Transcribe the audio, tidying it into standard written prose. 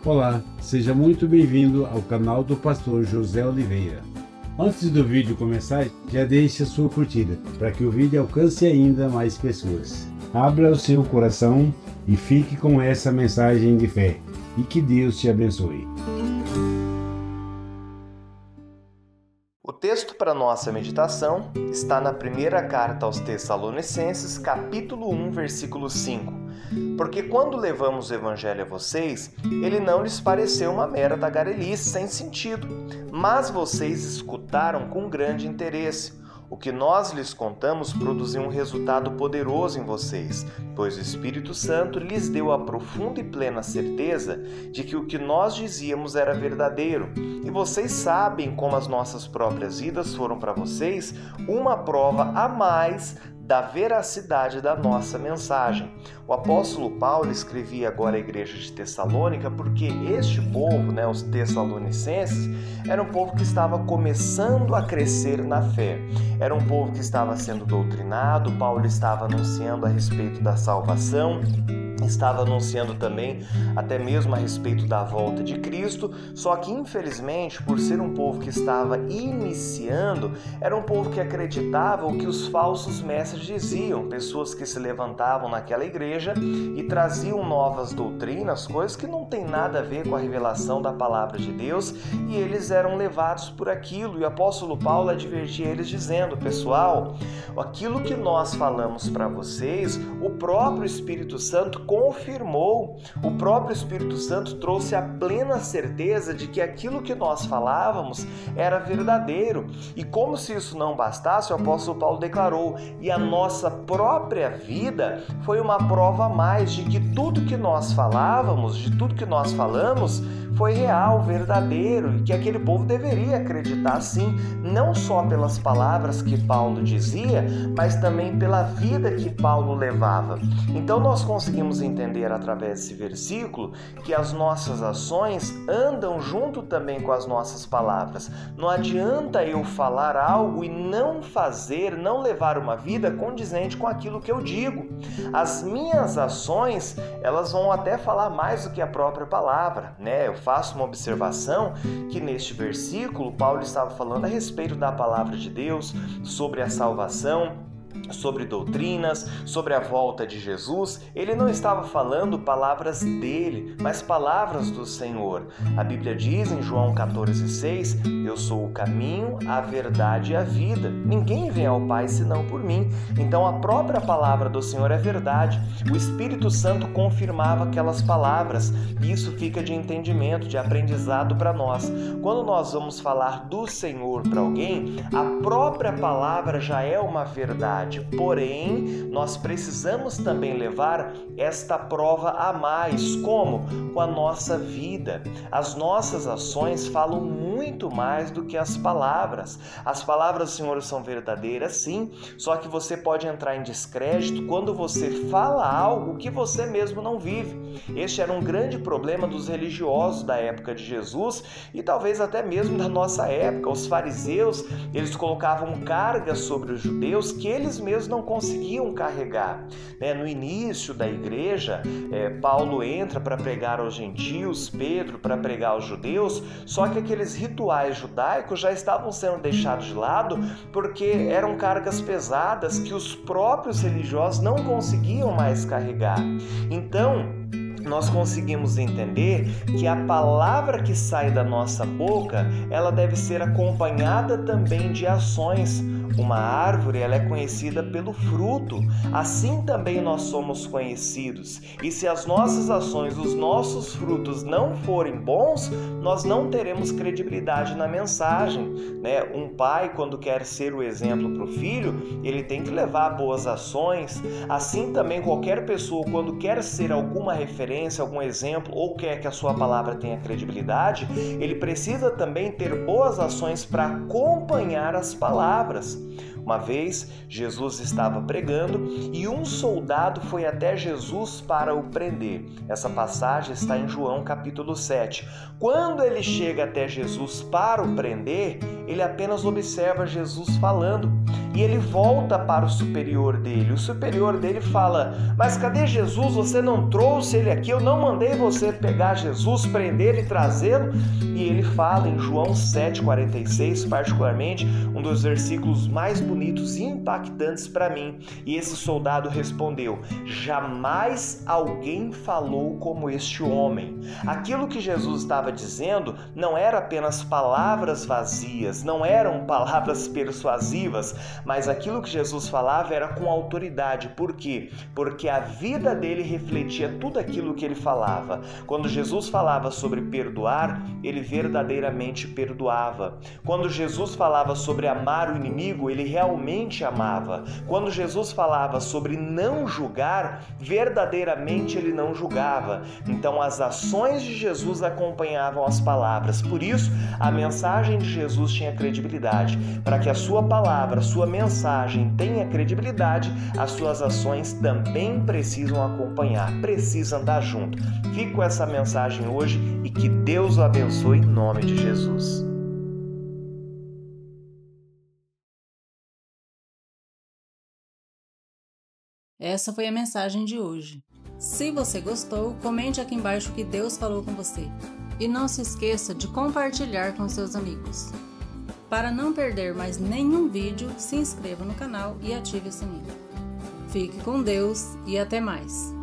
Olá, seja muito bem-vindo ao canal do Pastor José Oliveira. Antes do vídeo começar, já deixe a sua curtida, para que o vídeo alcance ainda mais pessoas. Abra o seu coração e fique com essa mensagem de fé, e que Deus te abençoe. O texto para nossa meditação está na primeira carta aos Tessalonicenses, capítulo 1, versículo 5. Porque quando levamos o evangelho a vocês, ele não lhes pareceu uma mera tagarelice sem sentido, mas vocês escutaram com grande interesse. O que nós lhes contamos produziu um resultado poderoso em vocês, pois o Espírito Santo lhes deu a profunda e plena certeza de que o que nós dizíamos era verdadeiro. E vocês sabem como as nossas próprias vidas foram para vocês uma prova a mais da veracidade da nossa mensagem. O apóstolo Paulo escrevia agora à igreja de Tessalônica porque este povo, os tessalonicenses, era um povo que estava começando a crescer na fé. Era um povo que estava sendo doutrinado. Paulo estava anunciando a respeito da salvação, estava anunciando também até mesmo a respeito da volta de Cristo, só que infelizmente, por ser um povo que estava iniciando, era um povo que acreditava o que os falsos mestres diziam, pessoas que se levantavam naquela igreja e traziam novas doutrinas, coisas que não tem nada a ver com a revelação da palavra de Deus, e eles eram levados por aquilo. E o apóstolo Paulo advertia eles dizendo: pessoal, aquilo que nós falamos para vocês, o próprio Espírito Santo confirmou. O próprio Espírito Santo trouxe a plena certeza de que aquilo que nós falávamos era verdadeiro. E como se isso não bastasse, o apóstolo Paulo declarou: e a nossa própria vida foi uma prova a mais de que tudo que nós falávamos, de tudo que nós falamos, foi real, verdadeiro, e que aquele povo deveria acreditar sim, não só pelas palavras que Paulo dizia, mas também pela vida que Paulo levava. Então nós conseguimos entender através desse versículo que as nossas ações andam junto também com as nossas palavras. Não adianta eu falar algo e não fazer, não levar uma vida condizente com aquilo que eu digo. As minhas ações, elas vão até falar mais do que a própria palavra, Eu faço uma observação que neste versículo Paulo estava falando a respeito da palavra de Deus, sobre a salvação, sobre doutrinas, sobre a volta de Jesus. Ele não estava falando palavras dele, mas palavras do Senhor. A Bíblia diz em João 14,6: eu sou o caminho, a verdade e a vida. Ninguém vem ao Pai senão por mim. Então a própria palavra do Senhor é verdade. O Espírito Santo confirmava aquelas palavras, e isso fica de entendimento, de aprendizado para nós. Quando nós vamos falar do Senhor para alguém, a própria palavra já é uma verdade. Porém, nós precisamos também levar esta prova a mais. Como? Com a nossa vida. As nossas ações falam muito mais do que as palavras. As palavras do Senhor são verdadeiras, sim, só que você pode entrar em descrédito quando você fala algo que você mesmo não vive. Este era um grande problema dos religiosos da época de Jesus e talvez até mesmo da nossa época. Os fariseus, eles colocavam cargas sobre os judeus que eles mesmos não conseguiam carregar. No início da igreja, Paulo entra para pregar aos gentios, Pedro para pregar aos judeus, só que aqueles rituais judaicos já estavam sendo deixados de lado porque eram cargas pesadas que os próprios religiosos não conseguiam mais carregar. Então, nós conseguimos entender que a palavra que sai da nossa boca, ela deve ser acompanhada também de ações. Uma árvore, ela é conhecida pelo fruto. Assim também nós somos conhecidos. E se as nossas ações, os nossos frutos não forem bons, nós não teremos credibilidade na mensagem. Um pai, quando quer ser o exemplo para o filho, ele tem que levar boas ações. Assim também qualquer pessoa, quando quer ser alguma referência, algum exemplo, ou quer que a sua palavra tenha credibilidade, ele precisa também ter boas ações para acompanhar as palavras. Uma vez, Jesus estava pregando e um soldado foi até Jesus para o prender. Essa passagem está em João capítulo 7. Quando ele chega até Jesus para o prender, ele apenas observa Jesus falando. e ele volta para o superior dele. O superior dele fala: mas cadê Jesus? Você não trouxe ele aqui? Eu não mandei você pegar Jesus, prender e trazê-lo? E ele fala em João 7,46, particularmente, um dos versículos mais bonitos e impactantes para mim. E esse soldado respondeu: jamais alguém falou como este homem. Aquilo que Jesus estava dizendo não era apenas palavras vazias, não eram palavras persuasivas, mas aquilo que Jesus falava era com autoridade. Por quê? Porque a vida dele refletia tudo aquilo que ele falava. Quando Jesus falava sobre perdoar, ele verdadeiramente perdoava. Quando Jesus falava sobre amar o inimigo, ele realmente amava. Quando Jesus falava sobre não julgar, verdadeiramente ele não julgava. Então as ações de Jesus acompanhavam as palavras. Por isso, a mensagem de Jesus tinha credibilidade. Para que a sua palavra, a sua mensagem tenha credibilidade, as suas ações também precisam acompanhar, precisam andar junto. Fique com essa mensagem hoje e que Deus o abençoe em nome de Jesus. Essa foi a mensagem de hoje. Se você gostou, comente aqui embaixo o que Deus falou com você. E não se esqueça de compartilhar com seus amigos. Para não perder mais nenhum vídeo, se inscreva no canal e ative o sininho. Fique com Deus e até mais!